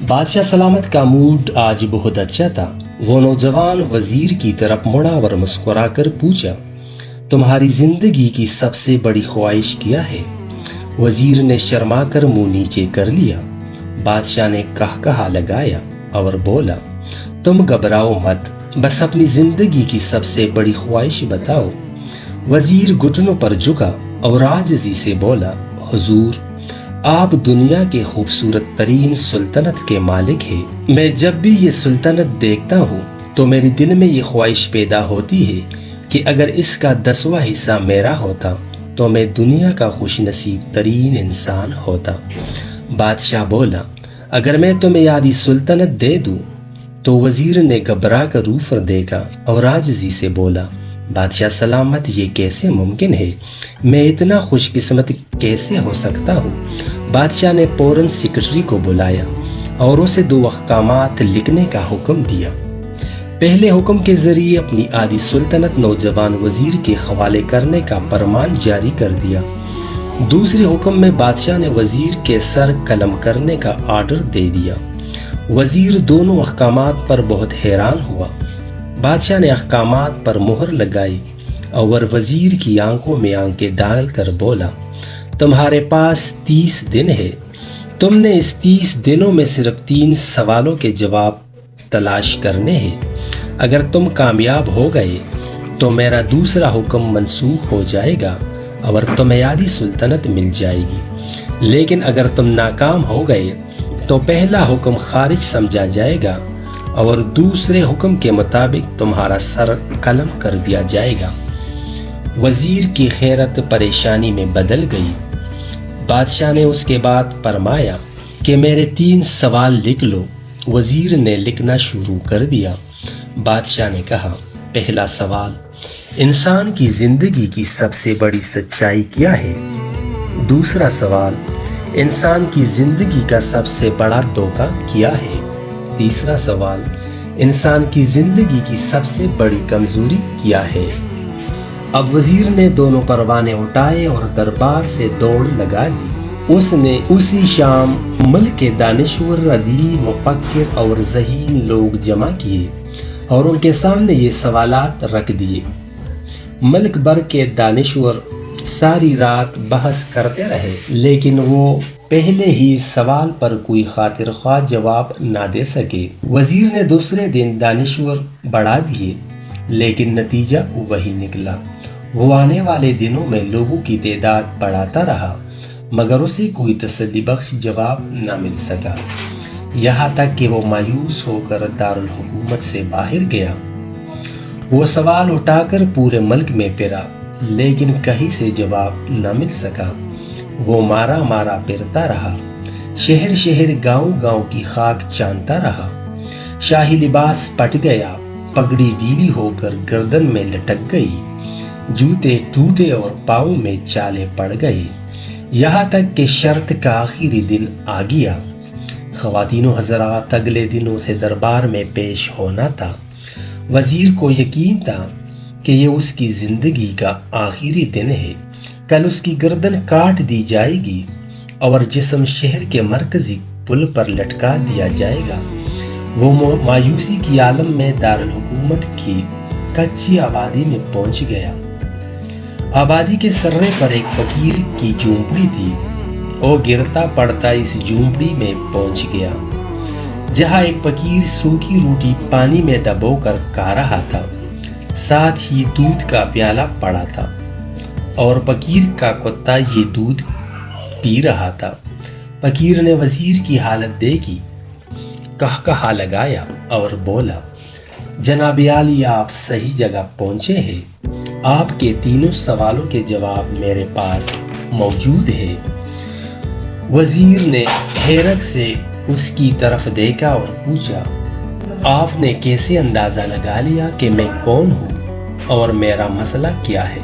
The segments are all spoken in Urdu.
بادشاہ سلامت کا موڈ آج بہت اچھا تھا۔ وہ نوجوان وزیر کی طرف مڑا اور مسکرا کر پوچھا، تمہاری زندگی کی سب سے بڑی خواہش کیا ہے؟ وزیر نے شرما کر منہ نیچے کر لیا۔ بادشاہ نے کہا لگایا اور بولا، تم گھبراؤ مت، بس اپنی زندگی کی سب سے بڑی خواہش بتاؤ۔ وزیر گھٹنوں پر جھکا اور عاجزی سے بولا، حضور، آپ دنیا کے خوبصورت ترین سلطنت کے مالک ہیں۔ میں جب بھی یہ سلطنت دیکھتا ہوں تو میرے دل میں یہ خواہش پیدا ہوتی ہے کہ اگر اس کا 10واں حصہ میرا ہوتا تو میں دنیا کا خوش نصیب ترین انسان ہوتا۔ بادشاہ بولا، اگر میں تمہیں آدھی سلطنت دے دوں؟ تو وزیر نے گھبرا کر اوپر دیکھا اور عاجزی سے بولا، بادشاہ سلامت، یہ کیسے ممکن ہے؟ میں اتنا خوش قسمت کیسے ہو سکتا ہوں؟ بادشاہ نے فوراً سیکرٹری کو بلایا اور اسے 2 احکامات لکھنے کا حکم دیا۔ پہلے حکم کے ذریعے اپنی آدھی سلطنت نوجوان وزیر کے حوالے کرنے کا فرمان جاری کر دیا۔ دوسرے حکم میں بادشاہ نے وزیر کے سر قلم کرنے کا آرڈر دے دیا۔ وزیر دونوں احکامات پر بہت حیران ہوا۔ بادشاہ نے احکامات پر مہر لگائی اور وزیر کی آنکھوں میں آنکھیں ڈال کر بولا، تمہارے پاس 30 دن ہے۔ تم نے اس 30 دنوں میں صرف 3 سوالوں کے جواب تلاش کرنے ہیں۔ اگر تم کامیاب ہو گئے تو میرا دوسرا حکم منسوخ ہو جائے گا اور تمہیں آدھی سلطنت مل جائے گی، لیکن اگر تم ناکام ہو گئے تو پہلا حکم خارج سمجھا جائے گا اور دوسرے حکم کے مطابق تمہارا سر قلم کر دیا جائے گا۔ وزیر کی حیرت پریشانی میں بدل گئی۔ بادشاہ نے اس کے بعد فرمایا کہ میرے 3 سوال لکھ لو۔ وزیر نے لکھنا شروع کر دیا۔ بادشاہ نے کہا، پہلا سوال، انسان کی زندگی کی سب سے بڑی سچائی کیا ہے؟ دوسرا سوال، انسان کی زندگی کا سب سے بڑا دھوکہ کیا ہے؟ تیسرا سوال، انسان کی زندگی کی سب سے بڑی کمزوری کیا ہے؟ اب وزیر نے دونوں پروانے اٹھائے اور دربار سے دوڑ لگا دی۔ اس نے اسی شام ملک کے دانشور، ادیب، مفکر اور ذہین لوگ جمع کیے اور ان کے سامنے یہ سوالات رکھ دیے۔ ملک بھر کے دانشور ساری رات بحث کرتے رہے، لیکن وہ پہلے ہی سوال پر کوئی خاطر خواہ جواب نہ دے سکے۔ وزیر نے دوسرے دن دانشور بڑھا دیے، لیکن نتیجہ وہی نکلا۔ وہ آنے والے دنوں میں لوگوں کی تعداد بڑھاتا رہا، مگر اسے کوئی تسلی بخش جواب نہ مل سکا، یہاں تک کہ وہ مایوس ہو کر دارالحکومت سے باہر گیا۔ وہ سوال اٹھا کر پورے ملک میں پھرا، لیکن کہیں سے جواب نہ مل سکا۔ وہ مارا پھرتا رہا، شہر شہر، گاؤں گاؤں کی خاک چانتا رہا۔ شاہی لباس پھٹ گیا، پگڑی ڈھیلی ہو کر گردن میں لٹک گئی، جوتے ٹوٹے اور پاؤں میں چالے پڑ گئے، یہاں تک کہ شرط کا آخری دن آ گیا۔ خواتین و حضرات، اگلے دنوں سے دربار میں پیش ہونا تھا۔ وزیر کو یقین تھا کہ یہ اس کی زندگی کا آخری دن ہے۔ کل اس کی گردن کاٹ دی جائے گی اور جسم شہر کے مرکزی پل پر لٹکا دیا جائے گا۔ وہ مایوسی کی عالم میں دارالحکومت کی کچی آبادی میں پہنچ گیا۔ آبادی کے سرے پر ایک فقیر کی جھونپڑی تھی۔ وہ گرتا پڑتا اس جھونپڑی میں پہنچ گیا، جہاں ایک فقیر سوکھی روٹی پانی میں ڈبو کر کھا رہا تھا، ساتھ ہی دودھ کا پیالہ پڑا تھا اور فقیر کا کتا یہ دودھ پی رہا تھا۔ فقیر نے وزیر کی حالت دیکھی، کہا لگایا اور بولا، جناب عالی، آپ صحیح جگہ پہنچے ہیں۔ آپ کے 3 سوالوں کے جواب میرے پاس موجود ہے۔ وزیر نے حیرت سے اس کی طرف دیکھا اور پوچھا، آپ نے کیسے اندازہ لگا لیا کہ میں کون ہوں اور میرا مسئلہ کیا ہے؟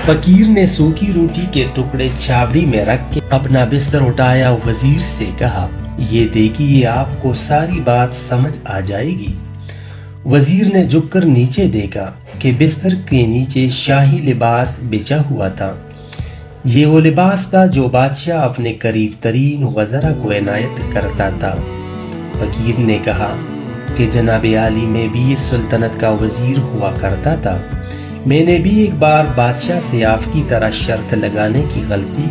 فقیر نے سوکھی روٹی کے ٹکڑے چھاوڑی میں رکھ کے اپنا بستر اٹھایا، وزیر سے کہا، یہ دیکھیے، آپ کو ساری بات سمجھ آ جائے گی۔ وزیر نے جھک کر نیچے دیکھا کہ بستر کے نیچے شاہی لباس بچھا ہوا تھا۔ یہ وہ لباس تھا جو بادشاہ اپنے قریب ترین وزراء کو عنایت کرتا تھا۔ فقیر نے کہا کہ جناب عالی میں بھی اس سلطنت کا وزیر ہوا کرتا تھا، میں نے بھی ایک بار بادشاہ سے آپ کی طرح شرط لگانے کی غلطی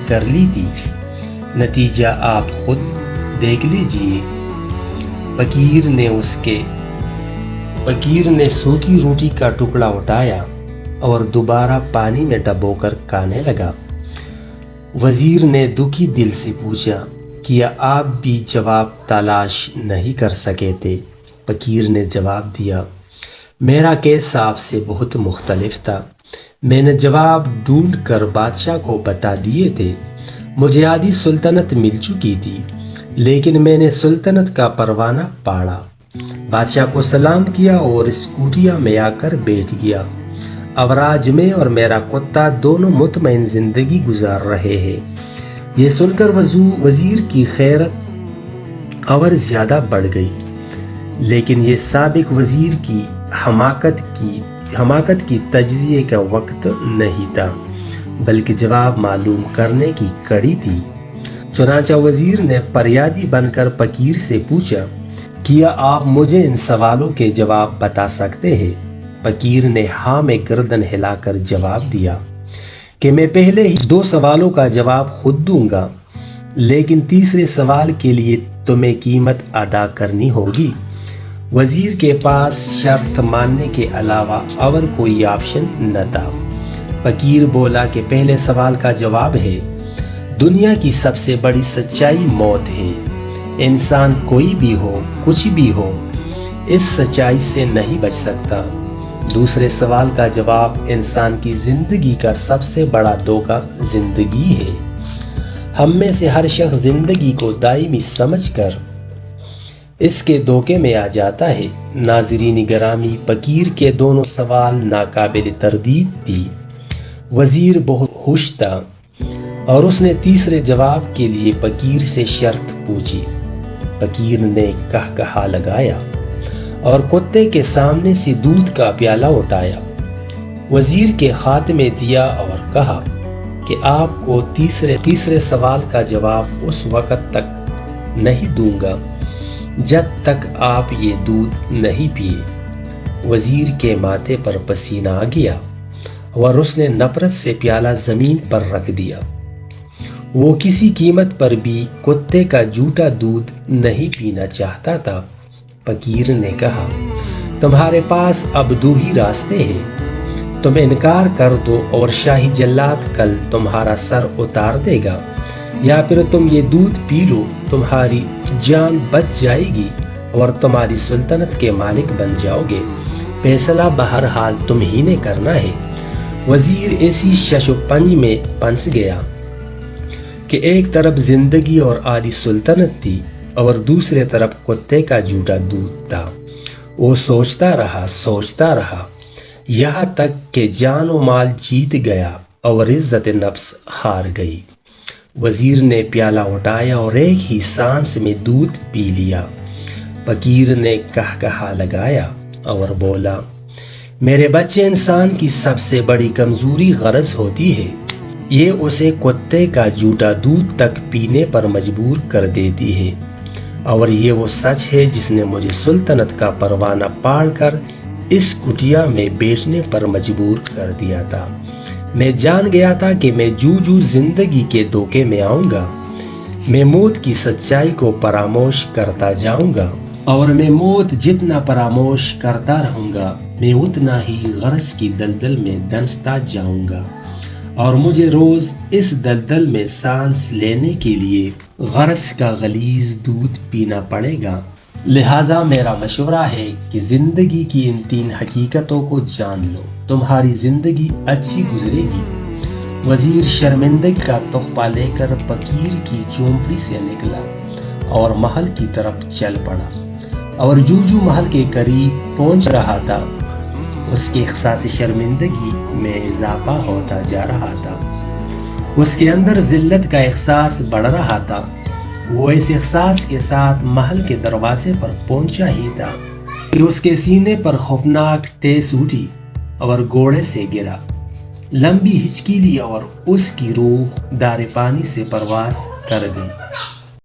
کر لی تھی، نتیجہ آپ خود دیکھ لیجئے۔ فقیر نے سوکھی روٹی کا ٹکڑا اٹھایا اور دوبارہ پانی میں ڈبو کر کھانے لگا۔ وزیر نے دکھی دل سے پوچھا، کیا آپ بھی جواب تلاش نہیں کر سکے تھے؟ فقیر نے جواب دیا، میرا کیس آپ سے بہت مختلف تھا، میں نے جواب ڈھونڈ کر بادشاہ کو بتا دیے تھے، مجھے آدھی سلطنت مل چکی تھی، لیکن میں نے سلطنت کا پروانہ پاڑا، بادشاہ کو سلام کیا اور اس کوٹھیا میں آ کر بیٹھ گیا۔ اوراج میں اور میرا کتا دونوں مطمئن زندگی گزار رہے ہیں۔ یہ سن کر وزیر کی حیرت اور زیادہ بڑھ گئی، لیکن یہ سابق وزیر کی حماقت کی تجزیے کا وقت نہیں تھا، بلکہ جواب معلوم کرنے کی کڑی تھی۔ چنانچہ وزیر نے فریادی بن کر فقیر سے پوچھا، کیا آپ مجھے ان سوالوں کے جواب بتا سکتے ہیں؟ فقیر نے ہاں میں گردن ہلا کر جواب دیا کہ میں پہلے ہی 2 سوالوں کا جواب خود دوں گا، لیکن تیسرے سوال کے لیے تمہیں قیمت ادا کرنی ہوگی۔ وزیر کے پاس شرط ماننے کے علاوہ اور کوئی آپشن نہ تھا۔ فقیر بولا کہ پہلے سوال کا جواب ہے، دنیا کی سب سے بڑی سچائی موت ہے، انسان کوئی بھی ہو، کچھ بھی ہو، اس سچائی سے نہیں بچ سکتا۔ دوسرے سوال کا جواب، انسان کی زندگی کا سب سے بڑا دھوکہ زندگی ہے، ہم میں سے ہر شخص زندگی کو دائمی سمجھ کر اس کے دھوکے میں آ جاتا ہے۔ ناظرین گرامی، فقیر کے دونوں سوال ناقابل تردید تھی۔ وزیر بہت خوش تھا اور اس نے تیسرے جواب کے لیے فقیر سے شرط پوچھی۔ فقیر نے کہا لگایا اور کتے کے سامنے سے دودھ کا پیالہ اٹھایا، وزیر کے ہاتھ میں دیا اور کہا کہ آپ کو تیسرے سوال کا جواب اس وقت تک نہیں دوں گا جب تک آپ یہ دودھ نہیں پیے۔ وزیر کے ماتھے پر پسینہ آ گیا اور اس نے نفرت سے پیالہ زمین پر رکھ دیا۔ وہ کسی قیمت پر بھی کتے کا جھوٹا دودھ نہیں پینا چاہتا تھا۔ فقیر نے کہا، تمہارے پاس اب 2 ہی راستے ہیں، تم انکار کر دو اور شاہی جلاد کل تمہارا سر اتار دے گا، یا پھر تم یہ دودھ پی لو، تمہاری جان بچ جائے گی اور تمہاری سلطنت کے مالک بن جاؤ گے، فیصلہ بہرحال تم ہی نے کرنا ہے۔ وزیر ایسی شش و پنج میں پھنس گیا کہ ایک طرف زندگی اور آدھی سلطنت تھی اور دوسرے طرف کتے کا جھوٹا دودھ تھا۔ وہ سوچتا رہا یہاں تک کہ جان و مال جیت گیا اور عزت نفس ہار گئی۔ وزیر نے پیالہ اٹھایا اور ایک ہی سانس میں دودھ پی لیا۔ فقیر نے کہا لگایا اور بولا، میرے بچے، انسان کی سب سے بڑی کمزوری غرض ہوتی ہے، یہ اسے کتے کا جھوٹا دودھ تک پینے پر مجبور کر دیتی ہے، اور یہ وہ سچ ہے جس نے مجھے سلطنت کا پروانہ پاڑ کر اس کٹیا میں بیٹھنے پر مجبور کر دیا تھا۔ میں جان گیا تھا کہ میں جو زندگی کے دھوکے میں آؤں گا، میں موت کی سچائی کو فراموش کرتا جاؤں گا، اور میں موت جتنا فراموش کرتا رہوں گا، میں اتنا ہی غرض کی دلدل میں دھنستا جاؤں گا، اور مجھے روز اس دلدل میں سانس لینے کے لیے غرض کا غلیظ دودھ پینا پڑے گا۔ لہٰذا میرا مشورہ ہے کہ زندگی کی ان 3 حقیقتوں کو جان لو، تمہاری زندگی اچھی گزرے گی۔ وزیر شرمندگی کا تحفہ لے کر فقیر کی جھونپڑی سے نکلا اور محل کی طرف چل پڑا، اور جو محل کے قریب پہنچ رہا تھا اس کے احساس شرمندگی میں اضافہ ہوتا جا رہا تھا، اس کے اندر ذلت کا احساس بڑھ رہا تھا۔ وہ اس احساس کے ساتھ محل کے دروازے پر پہنچا ہی تھا کہ اس کے سینے پر خوفناک ٹھیس اٹھی اور گھوڑے سے گرا، لمبی ہچکی لی اور اس کی روح دار پانی سے پرواز کر گئی۔